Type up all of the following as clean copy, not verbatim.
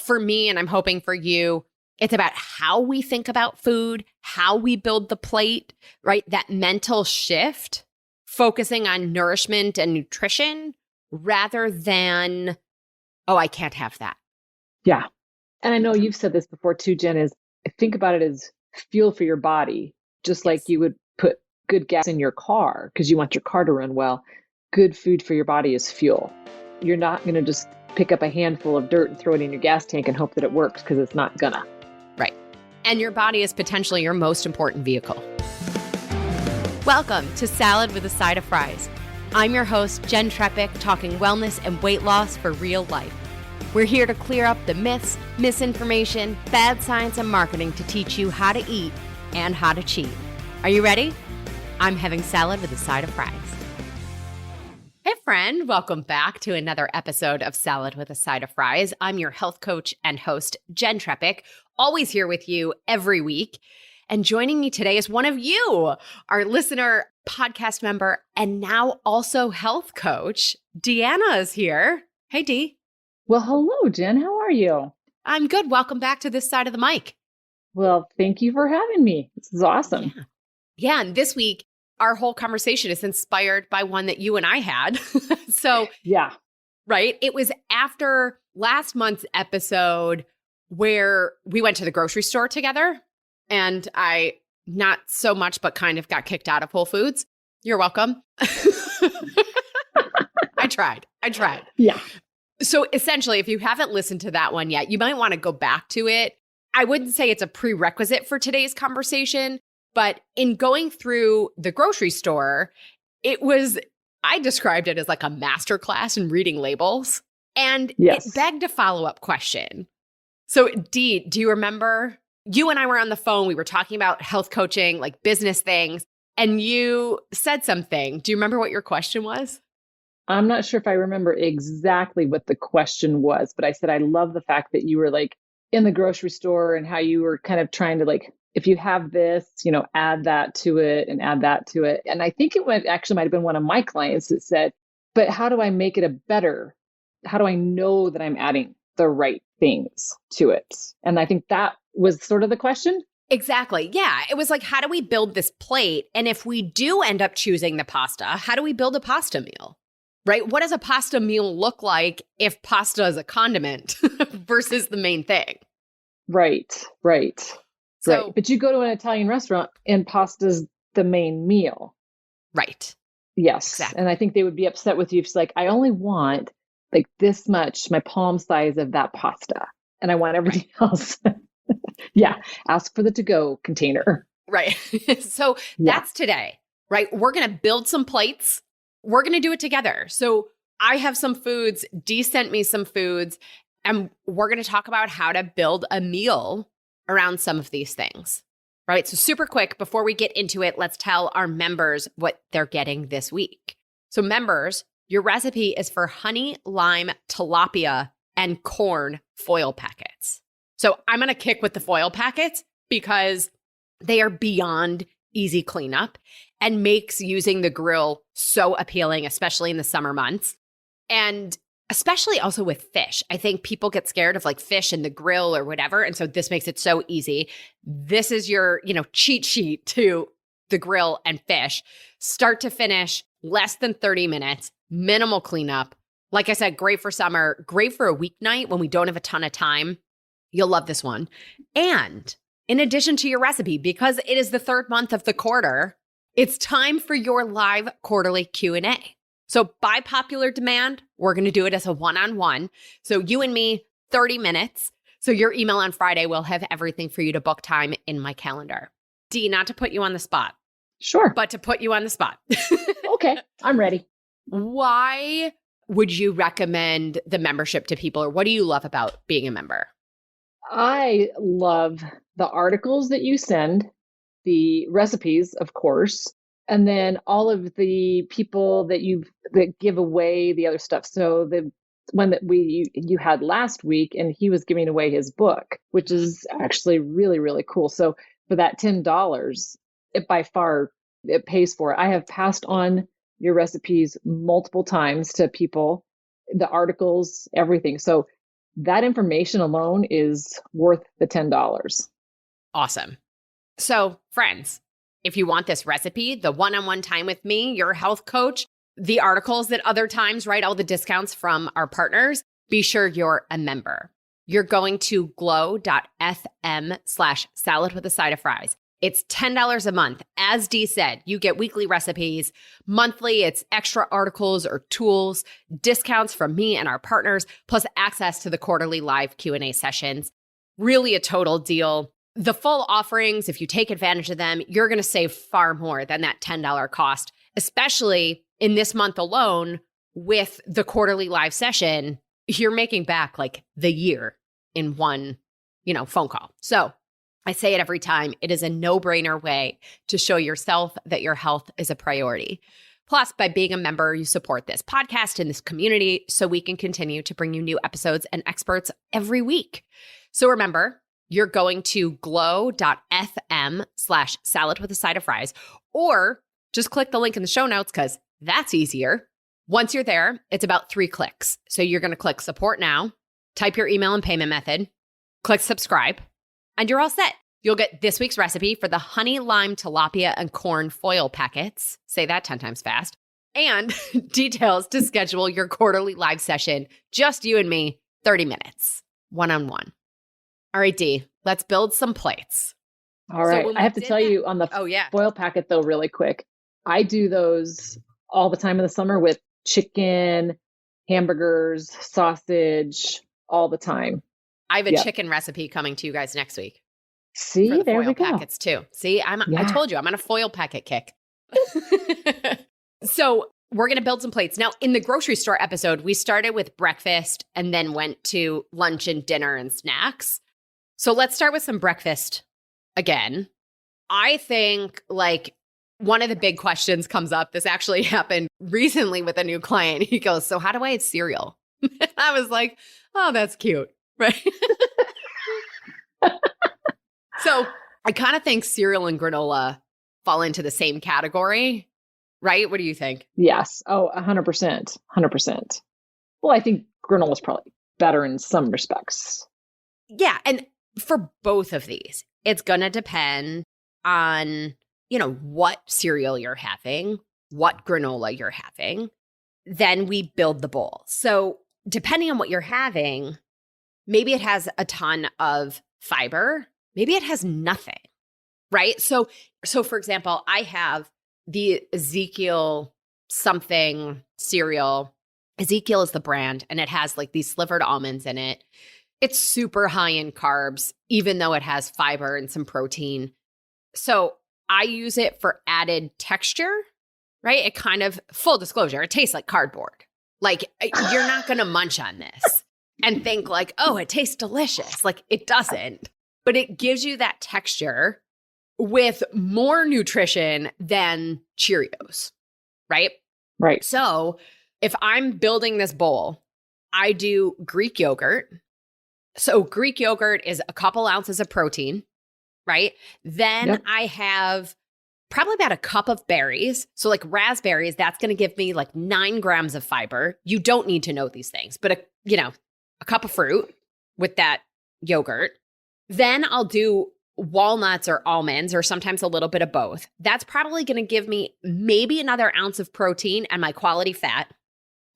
For me, and I'm hoping for you, it's about how we think about food, how we build the plate, right? That mental shift, focusing on nourishment and nutrition rather than, oh, I can't have that. Yeah. And I know you've said this before too, Jen, is think about it as fuel for your body, just like you would put good gas in your car because you want your car to run well. Good food for your body is fuel. You're not going to just pick up a handful of dirt and throw it in your gas tank and hope that it works, because it's not gonna. Right. And your body is potentially your most important vehicle. Welcome to Salad with a Side of Fries. I'm your host, Jenn Trepeck, talking wellness and weight loss for real life. We're here to clear up the myths, misinformation, bad science, and marketing to teach you how to eat and how to cheat. Are you ready? I'm having salad with a side of fries. Hey friend, welcome back to another episode of Salad with a Side of Fries. I'm your health coach and host, Jenn Trepeck, always here with you every week. And joining me today is one of you, our listener, podcast member, and now also health coach. Deanna is here. Hey, Dee. Well, hello, Jen. How are you? I'm good. Welcome back to this side of the mic. Well, thank you for having me. This is awesome. Yeah, and this week, our whole conversation is inspired by one that you and I had. So, yeah, right? It was after last month's episode where we went to the grocery store together, and I not so much, but kind of got kicked out of Whole Foods. You're welcome. I tried. Yeah. So essentially, if you haven't listened to that one yet, you might want to go back to it. I wouldn't say it's a prerequisite for today's conversation, but in going through the grocery store, I described it as like a masterclass in reading labels. And It begged a follow-up question. So Dee, do you remember, you and I were on the phone, we were talking about health coaching, like business things, and you said something. Do you remember what your question was? I'm not sure if I remember exactly what the question was, but I said, I love the fact that you were like in the grocery store and how you were kind of trying to like, if you have this, add that to it and add that to it. And I think might have been one of my clients that said, but how do I make it a better? How do I know that I'm adding the right things to it? And I think that was sort of the question. Exactly. Yeah. It was like, how do we build this plate? And if we do end up choosing the pasta, how do we build a pasta meal? Right? What does a pasta meal look like if pasta is a condiment versus the main thing? Right. So, but you go to an Italian restaurant and pasta's the main meal. Right. Yes. Exactly. And I think they would be upset with you if it's like, I only want like this much, my palm size of that pasta. And I want everything else. Yeah. Ask for the to-go container. Right. So that's today, right? We're going to build some plates. We're going to do it together. So I have some foods, Dee sent me some foods, and we're going to talk about how to build a meal around some of these things, right? So super quick, before we get into it, let's tell our members what they're getting this week. So members, your recipe is for honey, lime, tilapia, and corn foil packets. So I'm going to kick with the foil packets because they are beyond easy cleanup and makes using the grill so appealing, especially in the summer months. And especially also with fish. I think people get scared of like fish in the grill or whatever. And so this makes it so easy. This is your, cheat sheet to the grill and fish. Start to finish, less than 30 minutes, minimal cleanup. Like I said, great for summer, great for a weeknight when we don't have a ton of time. You'll love this one. And in addition to your recipe, because it is the third month of the quarter, it's time for your live quarterly Q&A. So by popular demand, we're going to do it as a one-on-one. So you and me, 30 minutes. So your email on Friday will have everything for you to book time in my calendar. Dee, not to put you on the spot. Sure. But to put you on the spot. Okay, I'm ready. Why would you recommend the membership to people, or what do you love about being a member? I love the articles that you send, the recipes, of course, and then all of the people that give away the other stuff. So the one that you had last week, and he was giving away his book, which is actually really, really cool. So for that $10, it by far it pays for it. I have passed on your recipes multiple times to people, the articles, everything. So that information alone is worth the $10. Awesome. So, friends, if you want this recipe, the one-on-one time with me, your health coach, the articles that other times, right, all the discounts from our partners, be sure you're a member. You're going to glow.fm/salad with a side of fries. It's $10 a month. As Dee said, you get weekly recipes. Monthly, it's extra articles or tools, discounts from me and our partners, plus access to the quarterly live Q&A sessions. Really a total deal. The full offerings, if you take advantage of them, you're going to save far more than that $10 cost, especially in this month alone with the quarterly live session. You're making back like the year in one, phone call. So I say it every time. It is a no-brainer way to show yourself that your health is a priority. Plus, by being a member, you support this podcast and this community so we can continue to bring you new episodes and experts every week. So remember, you're going to glow.fm/salad with a side of fries, or just click the link in the show notes because that's easier. Once you're there, it's about 3 clicks. So you're going to click support now, type your email and payment method, click subscribe, and you're all set. You'll get this week's recipe for the honey lime tilapia and corn foil packets. Say that 10 times fast. And details to schedule your quarterly live session. Just you and me, 30 minutes, one-on-one. All right, Dee, let's build some plates. All right. I have to tell you on the foil packet, though, really quick. I do those all the time in the summer with chicken, hamburgers, sausage, all the time. I have a chicken recipe coming to you guys next week. See, for the there foil we go. Packets too. See, I told you I'm on a foil packet kick. So we're going to build some plates. Now, in the grocery store episode, we started with breakfast and then went to lunch and dinner and snacks. So let's start with some breakfast again. I think one of the big questions comes up. This actually happened recently with a new client. He goes, so how do I eat cereal? I was like, oh, that's cute. Right. So I kind of think cereal and granola fall into the same category, right? What do you think? Yes. Oh, 100%. 100%. Well, I think granola is probably better in some respects. Yeah. And for both of these, it's going to depend on, what cereal you're having, what granola you're having. Then we build the bowl. So depending on what you're having, maybe it has a ton of fiber. Maybe it has nothing, right? So for example, I have the Ezekiel something cereal. Ezekiel is the brand, and it has these slivered almonds in it. It's super high in carbs, even though it has fiber and some protein. So I use it for added texture, right? It kind of, full disclosure, it tastes like cardboard. You're not going to munch on this and think oh, it tastes delicious. It doesn't. But it gives you that texture with more nutrition than Cheerios, right? Right. So if I'm building this bowl, I do Greek yogurt. So Greek yogurt is a couple ounces of protein, right? Then I have probably about a cup of berries. So raspberries, that's going to give me 9 grams of fiber. You don't need to know these things, but a cup of fruit with that yogurt. Then I'll do walnuts or almonds, or sometimes a little bit of both. That's probably going to give me maybe another ounce of protein and my quality fat.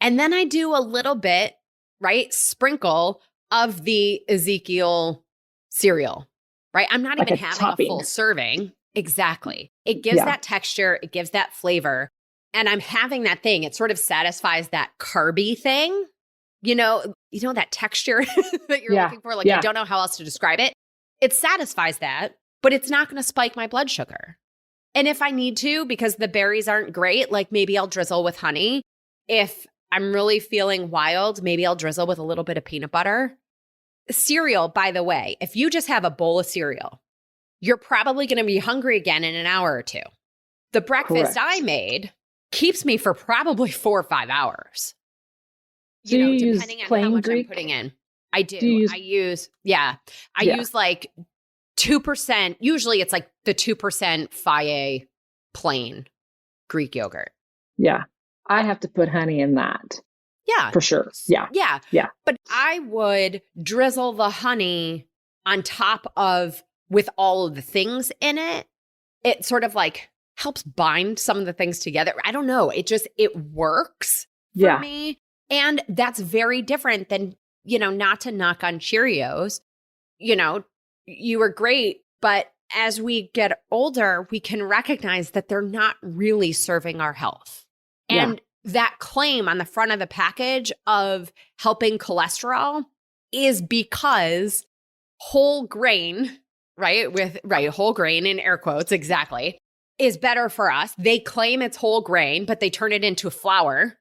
And then I do a little bit, right, sprinkle of the Ezekiel cereal, right? I'm not even having a full serving. Exactly. It gives that texture. It gives that flavor. And I'm having that thing. It sort of satisfies that carby thing. That texture that you're looking for. I don't know how else to describe it. It satisfies that, but it's not going to spike my blood sugar. And if I need to, because the berries aren't great, maybe I'll drizzle with honey. If I'm really feeling wild, maybe I'll drizzle with a little bit of peanut butter. Cereal, by the way, if you just have a bowl of cereal, you're probably going to be hungry again in an hour or two. The breakfast I made keeps me for probably 4 or 5 hours. Do you depending use on plain how much Greek? I'm putting in. I do. I use 2%. Usually it's the 2% Faye plain Greek yogurt. Yeah. I have to put honey in that. Yeah. For sure. Yeah. Yeah. Yeah. But I would drizzle the honey on top of with all of the things in it. It sort of like helps bind some of the things together. I don't know. It works for me. And that's very different than, not to knock on Cheerios. You were great, but as we get older, we can recognize that they're not really serving our health. And that claim on the front of the package of helping cholesterol is because whole grain, whole grain in air quotes, exactly, is better for us. They claim it's whole grain, but they turn it into flour,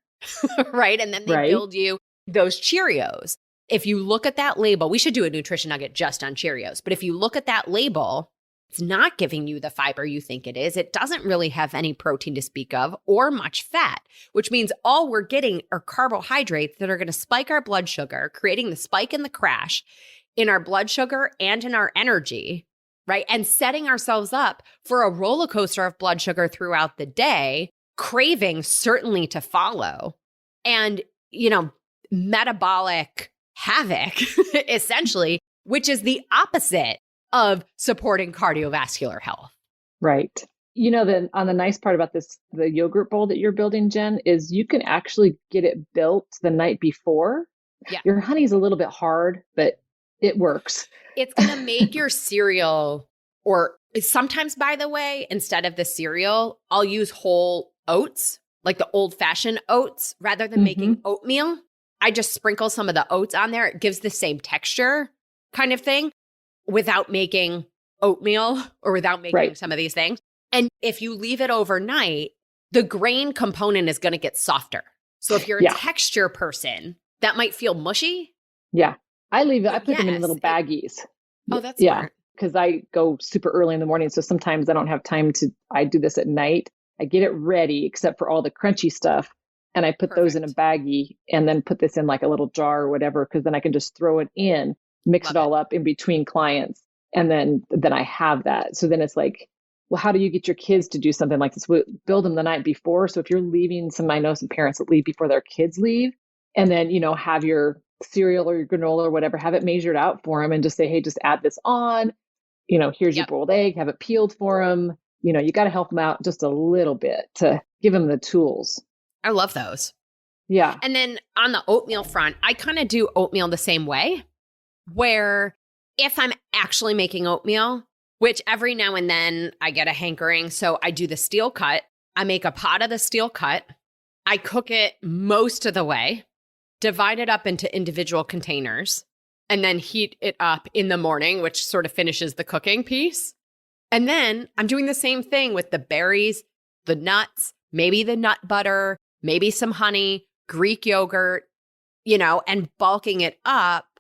right? And then they build you those Cheerios. If you look at that label, we should do a nutrition nugget just on Cheerios. But if you look at that label, it's not giving you the fiber you think it is. It doesn't really have any protein to speak of or much fat, which means all we're getting are carbohydrates that are going to spike our blood sugar, creating the spike and the crash in our blood sugar and in our energy, right? And setting ourselves up for a roller coaster of blood sugar throughout the day, craving certainly to follow, and, metabolic havoc, essentially, which is the opposite of supporting cardiovascular health. Right. On the nice part about this, the yogurt bowl that you're building, Jen, is you can actually get it built the night before. Yeah. Your honey's a little bit hard, but it works. It's going to make your cereal, or sometimes, by the way, instead of the cereal, I'll use whole oats, like the old-fashioned oats, rather than making oatmeal. I just sprinkle some of the oats on there. It gives the same texture kind of thing without making oatmeal or without making some of these things. And if you leave it overnight, the grain component is going to get softer. So if you're a texture person, that might feel mushy. Yeah. I put them in little baggies. Oh, that's smart. Because I go super early in the morning. So sometimes I don't have time I do this at night. I get it ready, except for all the crunchy stuff. And I put those in a baggie and then put this in like a little jar or whatever, because then I can just throw it in, mix it all up in between clients. And then I have that. So then it's like, well, how do you get your kids to do something like this? We build them the night before. So if you're leaving, I know some parents that leave before their kids leave, and then, have your cereal or your granola or whatever, have it measured out for them and just say, hey, just add this on, here's your boiled egg, have it peeled for them. You got to help them out just a little bit to give them the tools. I love those. Yeah. And then on the oatmeal front, I kind of do oatmeal the same way, where if I'm actually making oatmeal, which every now and then I get a hankering, so I do the steel cut. I make a pot of the steel cut. I cook it most of the way, divide it up into individual containers, and then heat it up in the morning, which sort of finishes the cooking piece. And then I'm doing the same thing with the berries, the nuts, maybe the nut butter, maybe some honey, Greek yogurt, and bulking it up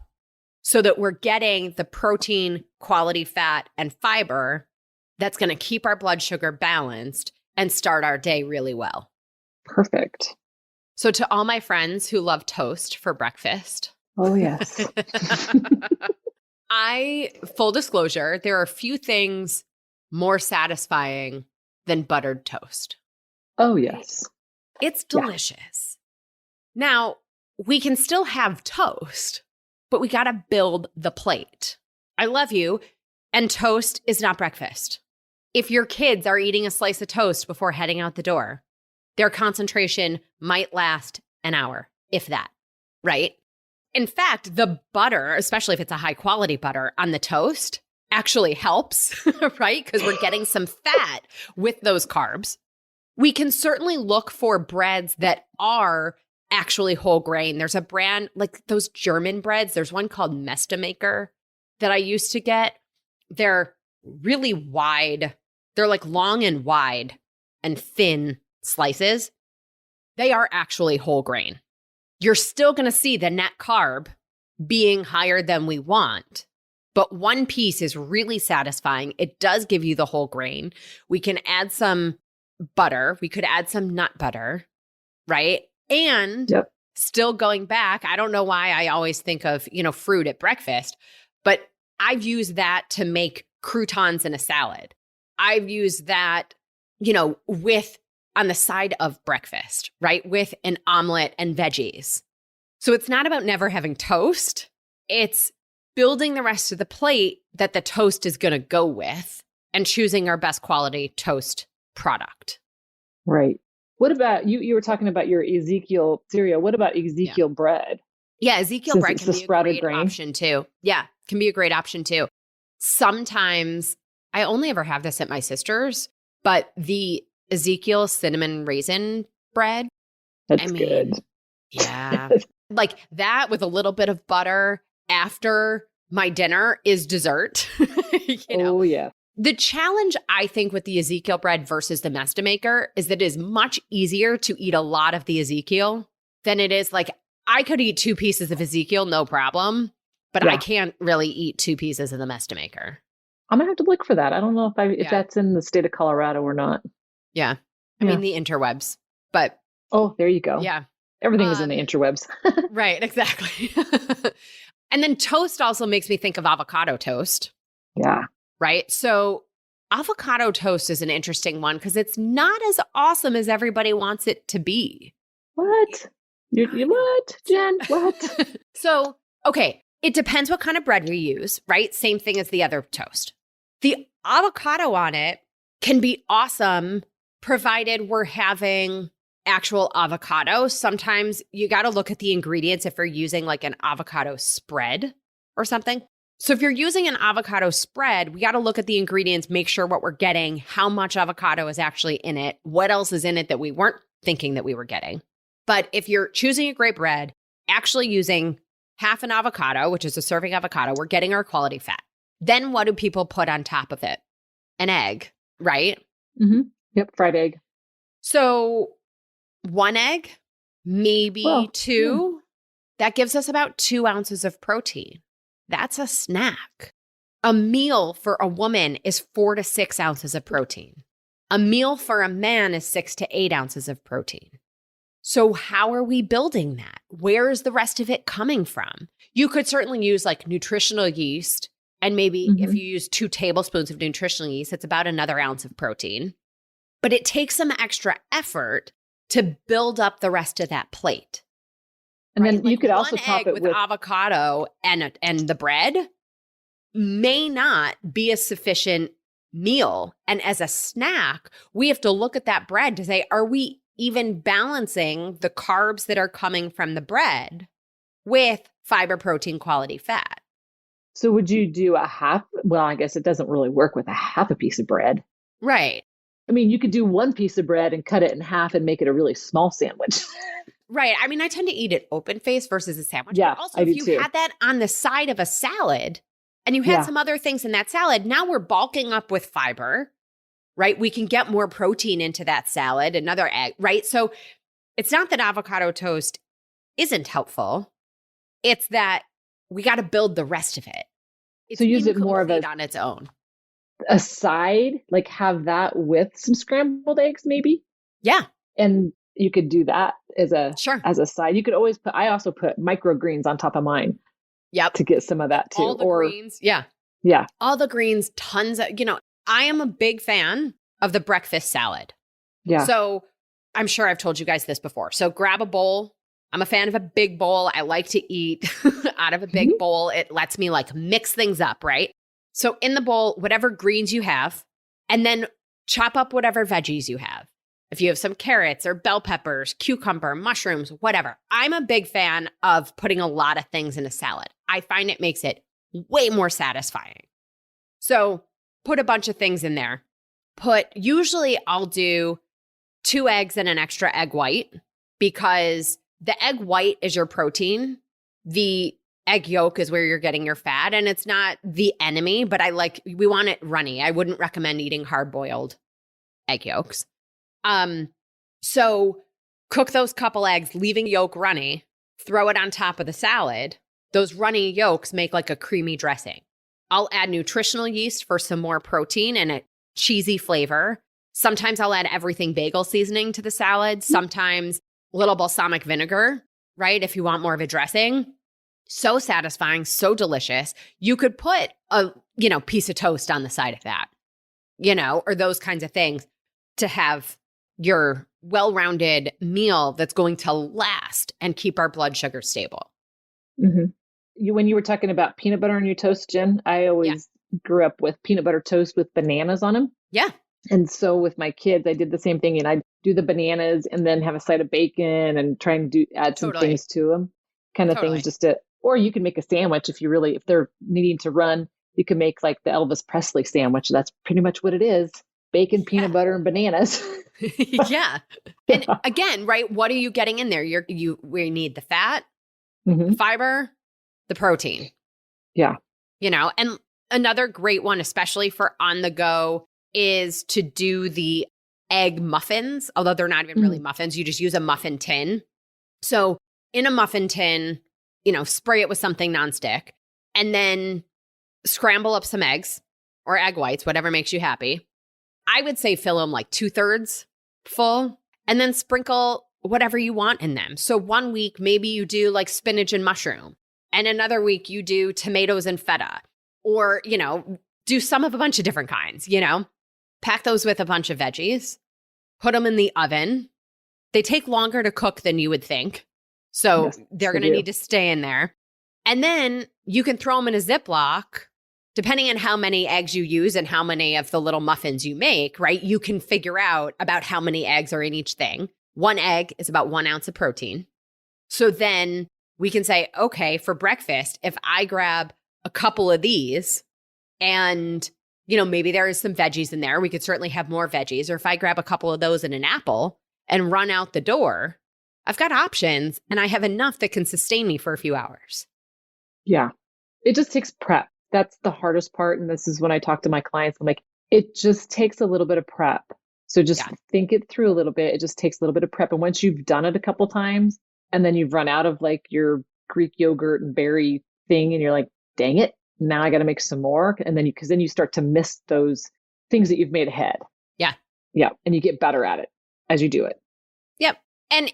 so that we're getting the protein, quality fat, and fiber that's going to keep our blood sugar balanced and start our day really well. Perfect. So to all my friends who love toast for breakfast. Oh, yes. Full disclosure, there are few things more satisfying than buttered toast. Oh, yes. It's delicious. Now, we can still have toast, but we got to build the plate. I love you, and toast is not breakfast. If your kids are eating a slice of toast before heading out the door, their concentration might last an hour, if that, right? In fact, the butter, especially if it's a high quality butter on the toast, actually helps, right? Because we're getting some fat with those carbs. We can certainly look for breads that are actually whole grain. There's a brand like those German breads. There's one called Mestemaker that I used to get. They're really wide. They're like long and wide and thin slices. They are actually whole grain. You're still going to see the net carb being higher than we want, but one piece is really satisfying. It does give you the whole grain. We can add some butter. We could add some nut butter, right? And still going back, I don't know why I always think of, fruit at breakfast, but I've used that to make croutons in a salad. I've used that, with on the side of breakfast, right? With an omelet and veggies. So it's not about never having toast. It's building the rest of the plate that the toast is going to go with and choosing our best quality toast product. Right. What about you were talking about your Ezekiel cereal. What about Ezekiel bread? Yeah, Ezekiel Since bread it's can the be a sprouted great grain. option too. Yeah, can be a great option too. Sometimes, I only ever have this at my sister's, but the Ezekiel cinnamon raisin bread, That's good. yeah, like that with a little bit of butter after my dinner is dessert. Oh, yeah. The challenge, I think, with the Ezekiel bread versus the Mesta Maker is that it is much easier to eat a lot of the Ezekiel than it is like, I could eat 2 pieces of Ezekiel, no problem, but I can't really eat 2 pieces of the Mesta Maker. I'm going to have to look for that. I don't know if that's in the state of Colorado or not. Yeah. I mean, the interwebs, but. Oh, there you go. Yeah. Everything is in the interwebs. Right, exactly. And then toast also makes me think of avocado toast. Yeah. Right? So avocado toast is an interesting one because it's not as awesome as everybody wants it to be. What? You what, Jen? What? So, okay, it depends what kind of bread we use, right? Same thing as the other toast. The avocado on it can be awesome provided we're having actual avocado. Sometimes you got to look at the ingredients if you're using like an avocado spread or something. So if you're using an avocado spread, we got to look at the ingredients, make sure what we're getting, how much avocado is actually in it, what else is in it that we weren't thinking that we were getting. But if you're choosing a great bread, actually using half an avocado, which is a serving avocado, we're getting our quality fat. Then what do people put on top of it? An egg, right? Mm-hmm. Yep, fried egg. So 1 egg, maybe 2. That gives us about 2 ounces of protein. That's a snack. A meal for a woman is 4 to 6 ounces of protein. A meal for a man is 6 to 8 ounces of protein. So how are we building that? Where is the rest of it coming from? You could certainly use like nutritional yeast, and maybe if you use 2 tablespoons of nutritional yeast, it's about another ounce of protein. But it takes some extra effort to build up the rest of that plate. And right? then you could also top it with avocado and the bread may not be a sufficient meal. And as a snack, we have to look at that bread to say, are we even balancing the carbs that are coming from the bread with fiber, protein, quality fat? So would you do a half? Well, I guess it doesn't really work with a half a piece of bread. Right. I mean, you could do 1 piece of bread and cut it in half and make it a really small sandwich. Right. I mean, I tend to eat it open faced versus a sandwich. Yeah, but also, if you had that on the side of a salad and you had some other things in that salad, now we're bulking up with fiber, right? We can get more protein into that salad, another egg, right? So it's not that avocado toast isn't helpful. It's that we got to build the rest of it. It's so use it more of on its own. A side, like have that with some scrambled eggs, maybe. Yeah. And you could do that as a side. You could always put, I also put microgreens on top of mine. Yep. To get some of that too. All the greens. Yeah. Yeah. All the greens, tons of, I am a big fan of the breakfast salad. Yeah. So I'm sure I've told you guys this before. So grab a bowl. I'm a fan of a big bowl. I like to eat out of a big bowl. It lets me like mix things up, right? So in the bowl, whatever greens you have, and then chop up whatever veggies you have. If you have some carrots or bell peppers, cucumber, mushrooms, whatever. I'm a big fan of putting a lot of things in a salad. I find it makes it way more satisfying. So put a bunch of things in there. Usually I'll do 2 eggs and an extra egg white because the egg white is your protein. The egg yolk is where you're getting your fat, and it's not the enemy, but we want it runny. I wouldn't recommend eating hard-boiled egg yolks. So cook those couple eggs, leaving yolk runny, throw it on top of the salad. Those runny yolks make like a creamy dressing. I'll add nutritional yeast for some more protein and a cheesy flavor. Sometimes I'll add everything bagel seasoning to the salad. Sometimes a little balsamic vinegar, right? If you want more of a dressing. So satisfying, so delicious. You could put a, piece of toast on the side of that, or those kinds of things to have your well-rounded meal that's going to last and keep our blood sugar stable. Mm-hmm. When you were talking about peanut butter on your toast, Jen, I always grew up with peanut butter toast with bananas on them. Yeah. And so with my kids, I did the same thing. And I'd do the bananas and then have a side of bacon and try and add some things to them, kind of things or you can make a sandwich if they're needing to run, you can make like the Elvis Presley sandwich. That's pretty much what it is. Bacon, peanut butter, and bananas. Yeah. And again, right, what are you getting in there? We need the fat, the fiber, the protein. Yeah. And another great one, especially for on the go, is to do the egg muffins, although they're not even really muffins. You just use a muffin tin. So in a muffin tin, spray it with something nonstick and then scramble up some eggs or egg whites, whatever makes you happy. I would say fill them like 2/3 full and then sprinkle whatever you want in them. So one week, maybe you do like spinach and mushroom, and another week you do tomatoes and feta, or, do some of a bunch of different kinds, pack those with a bunch of veggies, put them in the oven. They take longer to cook than you would think. So they're going to need to stay in there. And then you can throw them in a Ziploc, depending on how many eggs you use and how many of the little muffins you make, right? You can figure out about how many eggs are in each thing. One egg is about 1 ounce of protein. So then we can say, okay, for breakfast, if I grab a couple of these and, maybe there is some veggies in there, we could certainly have more veggies. Or if I grab a couple of those and an apple and run out the door, I've got options and I have enough that can sustain me for a few hours. Yeah. It just takes prep. That's the hardest part. And this is when I talk to my clients, I'm like, it just takes a little bit of prep. So just think it through a little bit. It just takes a little bit of prep. And once you've done it a couple times and then you've run out of like your Greek yogurt and berry thing and you're like, dang it, now I got to make some more. And then because then you start to miss those things that you've made ahead. Yeah. Yeah. And you get better at it as you do it. Yep. And,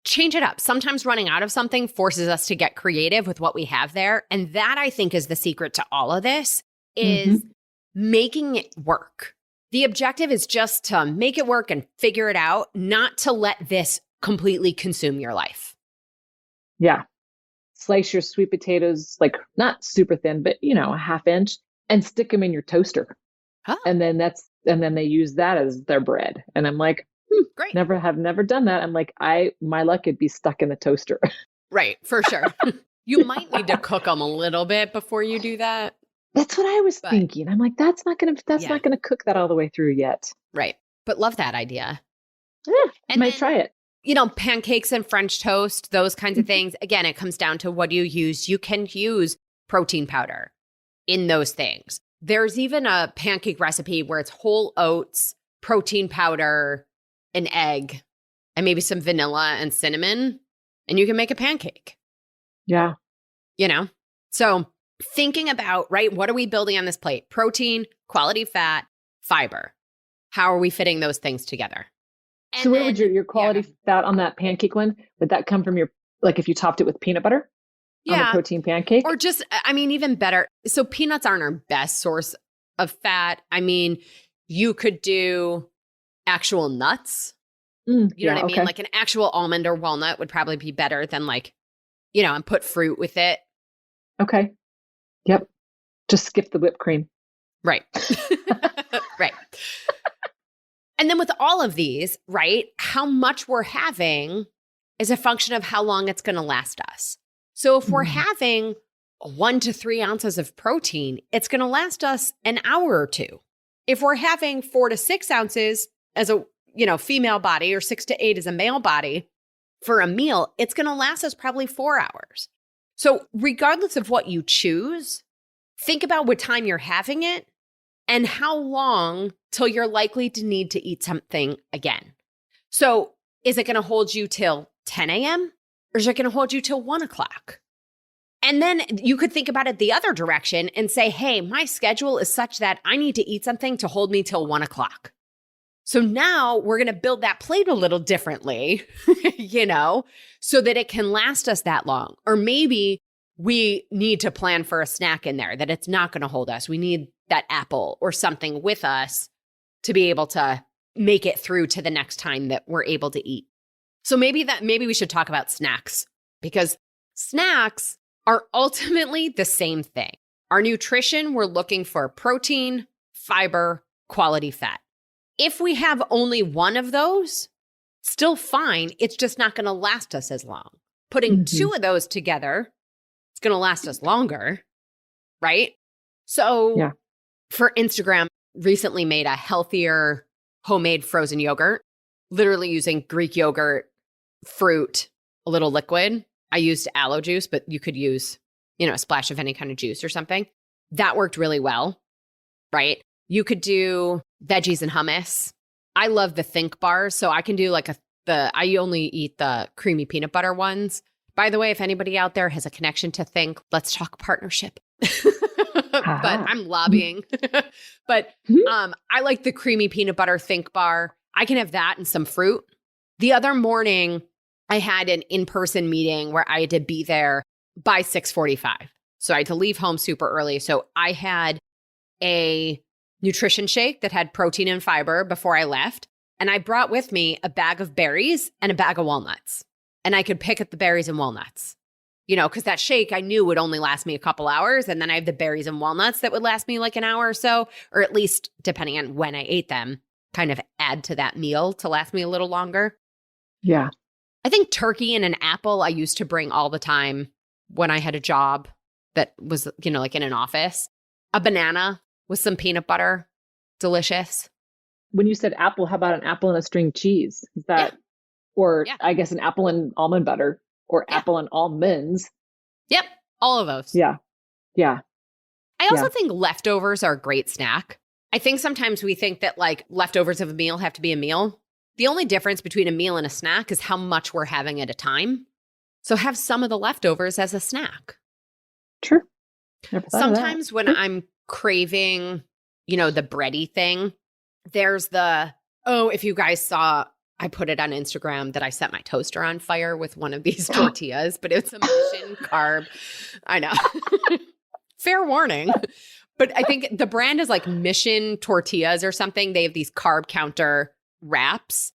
change it up. Sometimes running out of something forces us to get creative with what we have there. And that, I think, is the secret to all of this, is making it work. The objective is just to make it work and figure it out, not to let this completely consume your life. Yeah. Slice your sweet potatoes, like not super thin, but, a 1/2 inch, and stick them in your toaster. Oh. And then they use that as their bread. And I'm like, great. Never done that. I'm like, my luck would be stuck in the toaster. Right. For sure. You might need to cook them a little bit before you do that. That's what I was thinking. I'm like, that's not going to cook that all the way through yet. Right. But love that idea. Yeah, I might try it. Pancakes and French toast, those kinds of things. Again, it comes down to what you use. You can use protein powder in those things. There's even a pancake recipe where it's whole oats, protein powder, an egg, and maybe some vanilla and cinnamon, and you can make a pancake. Yeah. So thinking about, right, what are we building on this plate? Protein, quality fat, fiber. How are we fitting those things together? And so where would your quality fat on that pancake one, would that come from if you topped it with peanut butter on the protein pancake? Or just, even better. So peanuts aren't our best source of fat. You could do actual nuts. You know what I mean? Like an actual almond or walnut would probably be better than and put fruit with it. Okay. Yep. Just skip the whipped cream. Right. Right. And then with all of these, right, how much we're having is a function of how long it's going to last us. So if we're having 1 to 3 ounces of protein, it's going to last us an hour or two. If we're having 4 to 6 ounces as a female body, or 6 to 8 as a male body for a meal, it's going to last us probably 4 hours. So regardless of what you choose, think about what time you're having it and how long till you're likely to need to eat something again. So is it going to hold you till 10 a.m. or is it going to hold you till 1 o'clock? And then you could think about it the other direction and say, hey, my schedule is such that I need to eat something to hold me till 1 o'clock. So now we're going to build that plate a little differently, so that it can last us that long. Or maybe we need to plan for a snack in there that it's not going to hold us. We need that apple or something with us to be able to, make it through to the next time that we're able to eat. So maybe we should talk about snacks, because snacks are ultimately the same thing. Our nutrition, we're looking for protein, fiber, quality fat. If we have only one of those, still fine. It's just not going to last us as long. Putting two of those together, it's going to last us longer, right? So for Instagram, recently made a healthier homemade frozen yogurt, literally using Greek yogurt, fruit, a little liquid. I used aloe juice, but you could use, a splash of any kind of juice or something. That worked really well, right? You could do veggies and hummus. I love the Think bars, so I can do I only eat the creamy peanut butter ones. By the way, if anybody out there has a connection to Think, let's talk partnership. But I'm lobbying. But I like the creamy peanut butter Think bar. I can have that and some fruit. The other morning, I had an in-person meeting where I had to be there by 6:45. So I had to leave home super early. So I had a nutrition shake that had protein and fiber before I left. And I brought with me a bag of berries and a bag of walnuts. And I could pick at the berries and walnuts, because that shake I knew would only last me a couple hours. And then I have the berries and walnuts that would last me like an hour or so, or at least depending on when I ate them, kind of add to that meal to last me a little longer. Yeah. I think turkey and an apple I used to bring all the time when I had a job that was, like in an office. A banana with some peanut butter. Delicious. When you said apple, how about an apple and a string cheese? Is that, I guess an apple and almond butter, or apple and almonds. Yep. All of those. Yeah. Yeah. I also think leftovers are a great snack. I think sometimes we think that leftovers of a meal have to be a meal. The only difference between a meal and a snack is how much we're having at a time. So have some of the leftovers as a snack. True. Sometimes when I'm craving, the bready thing, there's if you guys saw, I put it on Instagram that I set my toaster on fire with one of these tortillas, but it's a mission carb. I know. Fair warning. But I think the brand is Mission Tortillas or something. They have these carb counter wraps.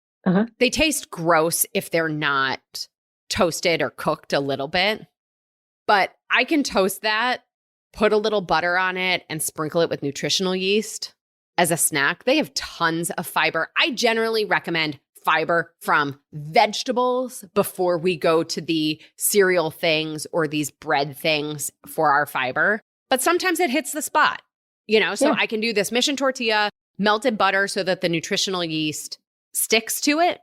They taste gross if they're not toasted or cooked a little bit. But I can toast that, put a little butter on it, and sprinkle it with nutritional yeast as a snack. They have tons of fiber. I generally recommend fiber from vegetables before we go to the cereal things or these bread things for our fiber. But sometimes it hits the spot, so I can do this Mission Tortilla, melted butter so that the nutritional yeast sticks to it.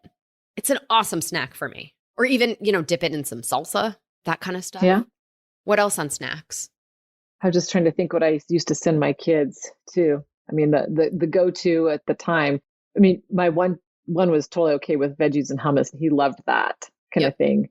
It's an awesome snack for me. Or even, dip it in some salsa, that kind of stuff. Yeah. What else on snacks? I was just trying to think what I used to send my kids to. I mean, the go-to at the time. I mean, my one was totally okay with veggies and hummus. And he loved that kind of thing,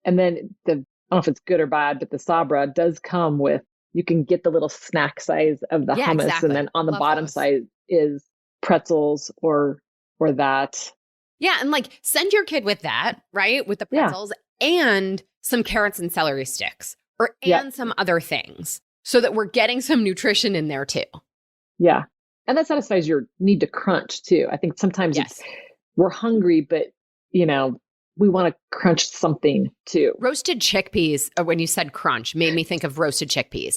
And then I don't know if it's good or bad, but the Sabra does come with, you can get the little snack size of the hummus. Exactly. And then on the bottom side is pretzels or that. Yeah. And send your kid with that, right? With the pretzels and some carrots and celery sticks and some other things so that we're getting some nutrition in there too. Yeah. And that satisfies your need to crunch too. I think sometimes we're hungry, but we want to crunch something too. Roasted chickpeas, when you said crunch, made me think of roasted chickpeas.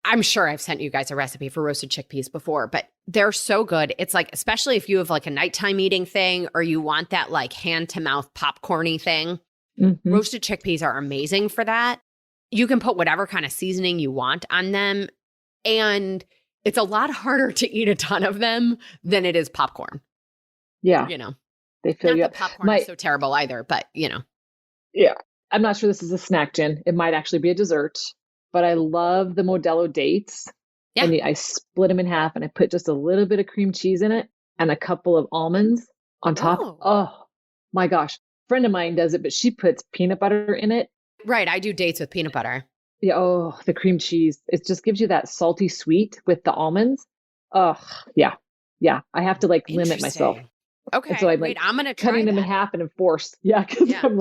I'm sure I've sent you guys a recipe for roasted chickpeas before, but they're so good. It's especially if you have a nighttime eating thing or you want that hand to mouth popcorny thing. Roasted chickpeas are amazing for that. You can put whatever kind of seasoning you want on them. And it's a lot harder to eat a ton of them than it is popcorn. Yeah. They fill you up. Popcorn is so terrible either, but Yeah. I'm not sure this is a snack, Jen. It might actually be a dessert, but I love the Modelo dates. Yeah. And I split them in half and I put just a little bit of cream cheese in it and a couple of almonds on top. Oh my gosh. A friend of mine does it, but she puts peanut butter in it. Right. I do dates with peanut butter. Yeah. Oh, the cream cheese. It just gives you that salty sweet with the almonds. Oh, yeah. Yeah. I have to limit myself. Okay. And so I'm I'm going to try cutting them in half and enforce. Yeah. Cause I'm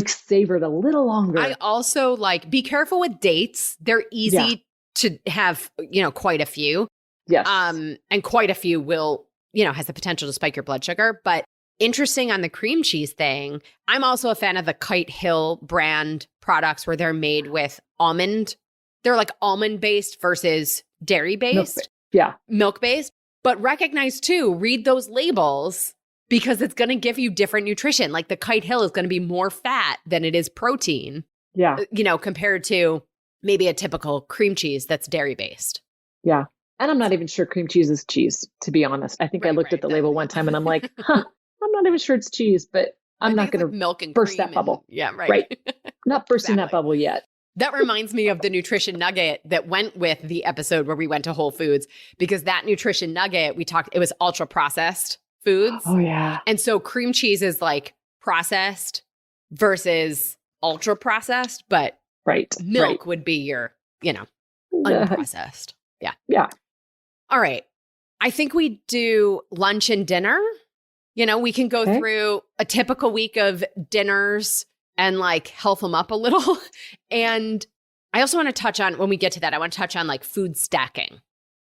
savor it a little longer. I also be careful with dates. They're easy to have, quite a few. Yes. And quite a few will, has the potential to spike your blood sugar. But interesting on the cream cheese thing, I'm also a fan of the Kite Hill brand products where they're made with almond. They're like almond based versus dairy based. Milk based. But recognize too, read those labels because it's going to give you different nutrition. Like the Kite Hill is going to be more fat than it is protein. Yeah. Compared to maybe a typical cream cheese that's dairy based. Yeah. And I'm not even sure cream cheese is cheese, to be honest. I think I looked at the label one time and I'm like, I'm not even sure it's cheese, but I'm not going to milk and burst cream that bubble. Yeah, right. Not bursting that bubble yet. That reminds me of the nutrition nugget that went with the episode where we went to Whole Foods, because that nutrition nugget, it was ultra processed foods. Oh, yeah. And so cream cheese is like processed versus ultra processed, but milk would be your, unprocessed. Yeah. Yeah. All right. I think we do lunch and dinner. We can go through a typical week of dinners and like health them up a little. And I also want to touch on, when we get to that, I want to touch on like food stacking,